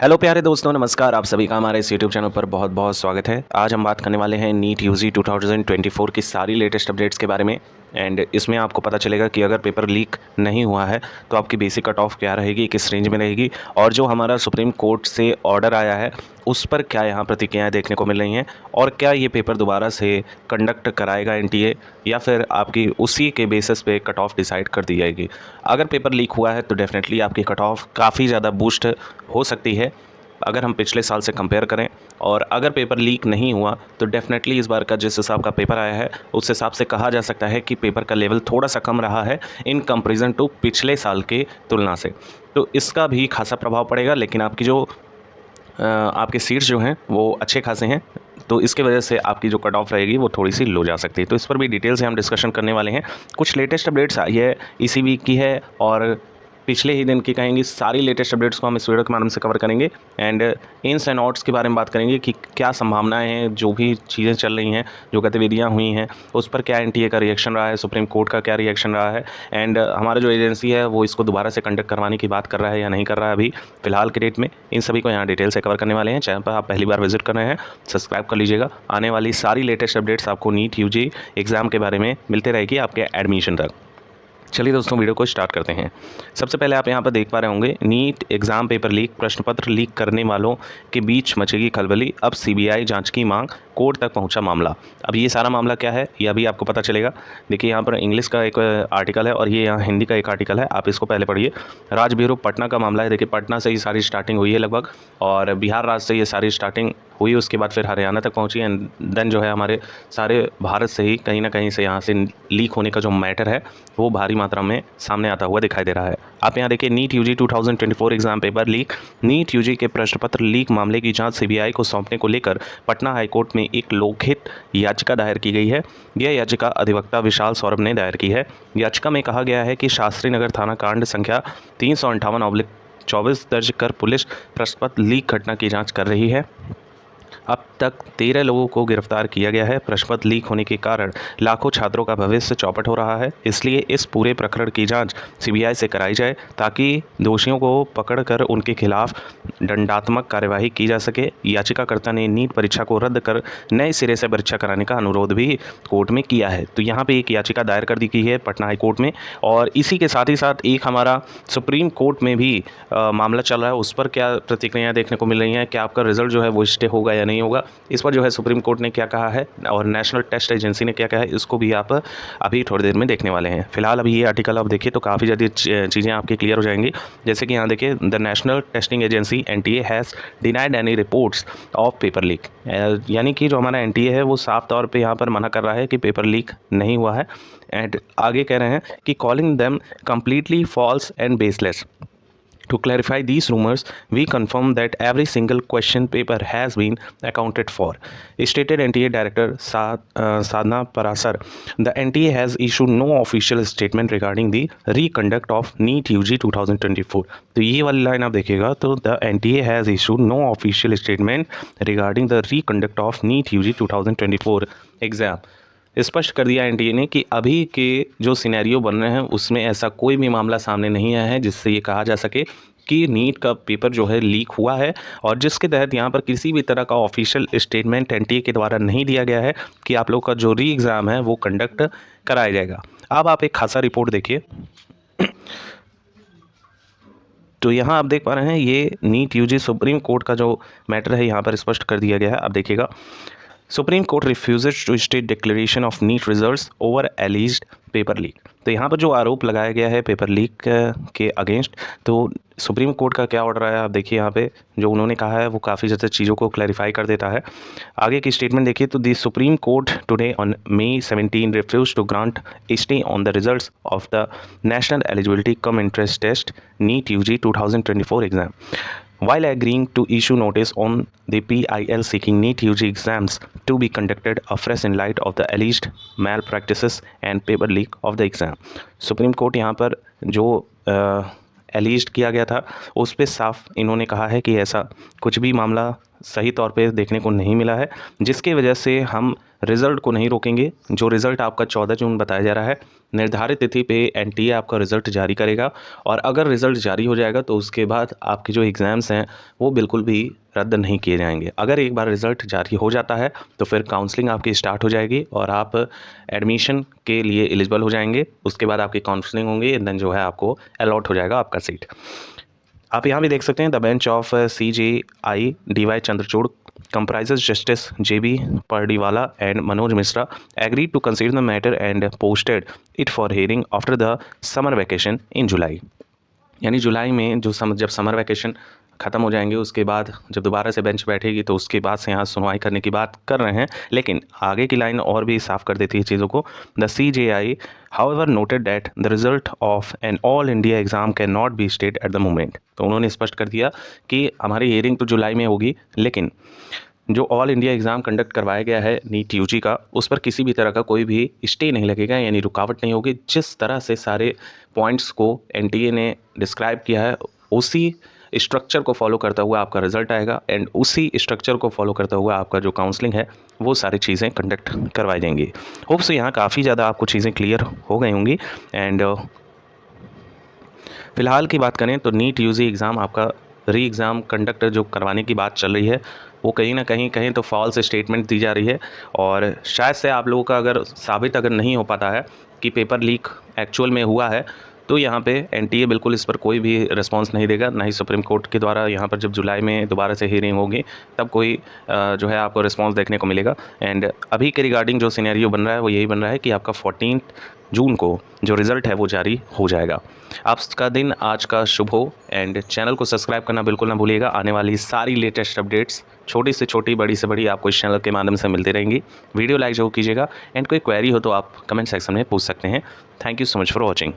Hello प्यारे दोस्तों, नमस्कार। आप सभी का हमारे इस यूट्यूब चैनल पर बहुत बहुत स्वागत है। आज हम बात करने वाले हैं नीट यूजी 2024 की सारी लेटेस्ट अपडेट्स के बारे में। एंड इसमें आपको पता चलेगा कि अगर पेपर लीक नहीं हुआ है तो आपकी बेसिक कट ऑफ क्या रहेगी, किस रेंज में रहेगी, और जो हमारा सुप्रीम कोर्ट से ऑर्डर आया है उस पर क्या यहाँ प्रतिक्रियाएँ देखने को मिल रही हैं, और क्या ये पेपर दोबारा से कंडक्ट कराएगा एनटीए या फिर आपकी उसी के बेसिस पे कट ऑफ डिसाइड कर दी जाएगी। अगर पेपर लीक हुआ है तो डेफिनेटली आपकी कट ऑफ काफ़ी ज़्यादा बूस्ट हो सकती है अगर हम पिछले साल से कंपेयर करें। और अगर पेपर लीक नहीं हुआ तो डेफिनेटली इस बार का जिस हिसाब का पेपर आया है उस हिसाब से कहा जा सकता है कि पेपर का लेवल थोड़ा सा कम रहा है इन कंपैरिजन टू पिछले साल के तुलना से। तो इसका भी खासा प्रभाव पड़ेगा, लेकिन आपकी जो आपके सीट्स जो हैं वो अच्छे खासे हैं, तो इसके वजह से आपकी जो कट ऑफ रहेगी वो थोड़ी सी लो जा सकती है। तो इस पर भी डिटेल से हम डिस्कशन करने वाले हैं। कुछ लेटेस्ट अपडेट्स आई है इसी वीक की है और पिछले ही दिन की कहेंगी। सारी लेटेस्ट अपडेट्स को हम इस वीडियो के माध्यम से कवर करेंगे एंड इन्स एंड आउट्स के बारे में बात करेंगे कि क्या संभावनाएं हैं, जो भी चीज़ें चल रही हैं, जो गतिविधियां हुई हैं उस पर क्या एनटीए का रिएक्शन रहा है, सुप्रीम कोर्ट का क्या रिएक्शन रहा है, एंड हमारा जो एजेंसी है वो इसको दोबारा से कंडक्ट करवाने की बात कर रहा है या नहीं कर रहा है अभी फिलहाल के डेट में। इन सभी को यहाँ डिटेल से कवर करने वाले हैं। चैनल पर आप पहली बार विजिट कर रहे हैं, सब्सक्राइब कर लीजिएगा। आने वाली सारी लेटेस्ट अपडेट्स आपको नीट यूजी एग्ज़ाम के बारे में मिलते रहेगी आपके एडमिशन तक। चलिए दोस्तों, वीडियो को स्टार्ट करते हैं। सबसे पहले आप यहाँ पर देख पा रहे होंगे, नीट एग्जाम पेपर लीक, प्रश्न पत्र लीक करने वालों के बीच मचेगी खलबली, अब सीबीआई जांच की मांग, कोर्ट तक पहुंचा मामला। अब ये सारा मामला क्या है ये अभी आपको पता चलेगा। देखिए यहाँ पर इंग्लिश का एक आर्टिकल है और ये यहाँ हिंदी का एक आर्टिकल है, आप इसको पहले पढ़िए। राज ब्यूरो पटना का मामला है। देखिए पटना से ही सारी स्टार्टिंग हुई है लगभग, और बिहार राज्य से ये सारी स्टार्टिंग हुई, उसके बाद फिर हरियाणा तक पहुंची एंड देन जो है हमारे सारे भारत से ही कहीं ना कहीं से यहाँ से लीक होने का जो मैटर है वो भारी मात्रा में सामने आता हुआ दिखाई दे रहा है। आप यहाँ देखिए, NEET UG 2024 exam paper leak, NEET UG के प्रश्न पत्र लीक मामले की जांच सीबीआई को सौंपने को लेकर पटना हाईकोर्ट में एक लोकहित याचिका दायर की गई है। यह याचिका अधिवक्ता विशाल सौरभ ने दायर की है। याचिका में कहा गया है कि शास्त्री नगर थाना कांड संख्या 358/24 दर्ज कर पुलिस प्रश्न पत्र लीक घटना की जाँच कर रही है। अब तक 13 लोगों को गिरफ्तार किया गया है। प्रश्न पत्र लीक होने के कारण लाखों छात्रों का भविष्य चौपट हो रहा है, इसलिए इस पूरे प्रकरण की जांच सीबीआई से कराई जाए ताकि दोषियों को पकड़कर उनके खिलाफ दंडात्मक कार्यवाही की जा सके। याचिकाकर्ता ने नीट परीक्षा को रद्द कर नए सिरे से परीक्षा कराने का अनुरोध भी कोर्ट में किया है। तो यहाँ पे एक याचिका दायर कर दी गई है पटना हाई कोर्ट में, और इसी के साथ ही साथ एक हमारा सुप्रीम कोर्ट में भी मामला चल रहा है। उस पर क्या प्रतिक्रियाएँ देखने को मिल रही हैं, क्या आपका रिजल्ट जो है वो स्टे होगा या नहीं होगा, इस पर जो है सुप्रीम कोर्ट ने क्या कहा है और नेशनल टेस्ट एजेंसी ने क्या कहा है, इसको भी आप अभी थोड़ी देर में देखने वाले हैं। फिलहाल अभी ये आर्टिकल आप देखिए तो काफ़ी ज़्यादा चीज़ें आपकी क्लियर हो जाएंगी। जैसे कि यहाँ देखिए, the national testing agency NTA has denied any reports of paper leak, यानी कि जो हमारा एनटीए है वो साफ तौर पे यहाँ पर मना कर रहा है कि पेपर लीक नहीं हुआ है। एंड आगे कह रहे हैं कि calling them completely false and baseless. To clarify these rumors, we confirm that every single question paper has been accounted for, stated NTA Director Sadhna Parasar. The NTA has issued no official statement regarding the reconduct of NEET UG 2024. तो ये वाली line आप देखिएगा तो the NTA has issued no official statement regarding the reconduct of NEET UG 2024 exam. स्पष्ट कर दिया NTA ने कि अभी के जो सिनेरियो बन रहे हैं उसमें ऐसा कोई भी मामला सामने नहीं आया है जिससे ये कहा जा सके कि नीट का पेपर जो है लीक हुआ है, और जिसके तहत यहाँ पर किसी भी तरह का ऑफिशियल स्टेटमेंट एनटीए के द्वारा नहीं दिया गया है कि आप लोग का जो री एग्ज़ाम है वो कंडक्ट कराया जाएगा। अब आप एक खासा रिपोर्ट देखिए। तो यहाँ आप देख पा रहे हैं ये नीट यूजी सुप्रीम कोर्ट का जो मैटर है यहाँ पर स्पष्ट कर दिया गया है। आप देखिएगा, supreme court refuses to state declaration of NEET results over alleged paper leak. तो यहाँ पर जो आरोप लगाया गया है पेपर लीक के अगेंस्ट, तो सुप्रीम कोर्ट का क्या ऑर्डर आया आप देखिए। यहाँ पे जो उन्होंने कहा है वो काफ़ी ज़्यादा चीज़ों को क्लैरिफाई कर देता है। आगे की स्टेटमेंट देखिए, तो the supreme court today on May 17 refuse to grant stay on the results of the national eligibility cum entrance test NEET UG 2024 exam, while agreeing to issue notice on the PIL seeking NEET UG exams to be conducted afresh in light of the alleged malpractices and paper leak of the exam. Supreme court यहाँ पर जो एलिज्ड किया गया था उस पर साफ इन्होंने कहा है कि ऐसा कुछ भी मामला सही तौर पे देखने को नहीं मिला है, जिसकी वजह से हम रिज़ल्ट को नहीं रोकेंगे। जो रिज़ल्ट आपका 14 जून बताया जा रहा है, निर्धारित तिथि पे एनटीए आपका रिज़ल्ट जारी करेगा और अगर रिज़ल्ट जारी हो जाएगा तो उसके बाद आपके जो एग्ज़ाम्स हैं वो बिल्कुल भी रद्द नहीं किए जाएंगे। अगर एक बार रिज़ल्ट जारी हो जाता है तो फिर काउंसलिंग आपकी स्टार्ट हो जाएगी और आप एडमिशन के लिए एलिजिबल हो जाएंगे। उसके बाद आपकी काउंसलिंग होंगी, देन जो है आपको अलॉट हो जाएगा आपका सीट। आप यहाँ भी देख सकते हैं the bench of CJI DY Chandrachud comprises Justice JB Pardiwala and Manoj Mishra agreed to consider the matter and posted it for hearing after the summer vacation in July। यानी जुलाई में जो जब समर वैकेशन ख़त्म हो जाएंगे उसके बाद जब दोबारा से बेंच बैठेगी तो उसके बाद से यहाँ सुनवाई करने की बात कर रहे हैं। लेकिन आगे की लाइन और भी साफ कर देती है चीज़ों को। The CJI however noted that the result of an all India exam can not be state at the moment. तो उन्होंने स्पष्ट कर दिया कि हमारी हियरिंग तो जुलाई में होगी, लेकिन जो ऑल इंडिया एग्ज़ाम कंडक्ट करवाया गया है नीट यूजी का, उस पर किसी भी तरह का कोई भी स्टे नहीं लगेगा, यानी रुकावट नहीं होगी। जिस तरह से सारे पॉइंट्स को एनटीए ने डिस्क्राइब किया है उसी स्ट्रक्चर को फॉलो करता हुआ आपका रिजल्ट आएगा एंड उसी स्ट्रक्चर को फॉलो करता हुआ आपका जो काउंसलिंग है वो सारी चीज़ें कंडक्ट करवाई जाएंगी। होप से यहाँ काफ़ी ज़्यादा आपको चीज़ें क्लियर हो गई होंगी। एंड फ़िलहाल की बात करें तो नीट यूजी एग्ज़ाम आपका री एग्ज़ाम कंडक्ट जो करवाने की बात चल रही है वो कहीं ना कहीं तो फॉल्स स्टेटमेंट दी जा रही है और शायद से आप लोगों का अगर नहीं हो पाता है कि पेपर लीक एक्चुअल में हुआ है तो यहाँ पे एनटीए बिल्कुल इस पर कोई भी रिस्पांस नहीं देगा, ना ही सुप्रीम कोर्ट के द्वारा यहाँ पर जब जुलाई में दोबारा से हियरिंग होगी तब कोई जो है आपको रिस्पांस देखने को मिलेगा। एंड अभी के रिगार्डिंग जो सिनेरियो बन रहा है वो यही बन रहा है कि आपका 14 जून को जो रिज़ल्ट है वो जारी हो जाएगा। आपका दिन आज का शुभ हो एंड चैनल को सब्सक्राइब करना बिल्कुल ना भूलिएगा। आने वाली सारी लेटेस्ट अपडेट्स छोटी से छोटी बड़ी से बड़ी आपको इस चैनल के माध्यम से मिलती रहेंगी। वीडियो लाइक जरूर कीजिएगा एंड कोई क्वेरी हो तो आप कमेंट सेक्शन में पूछ सकते हैं। Thank you so much for watching.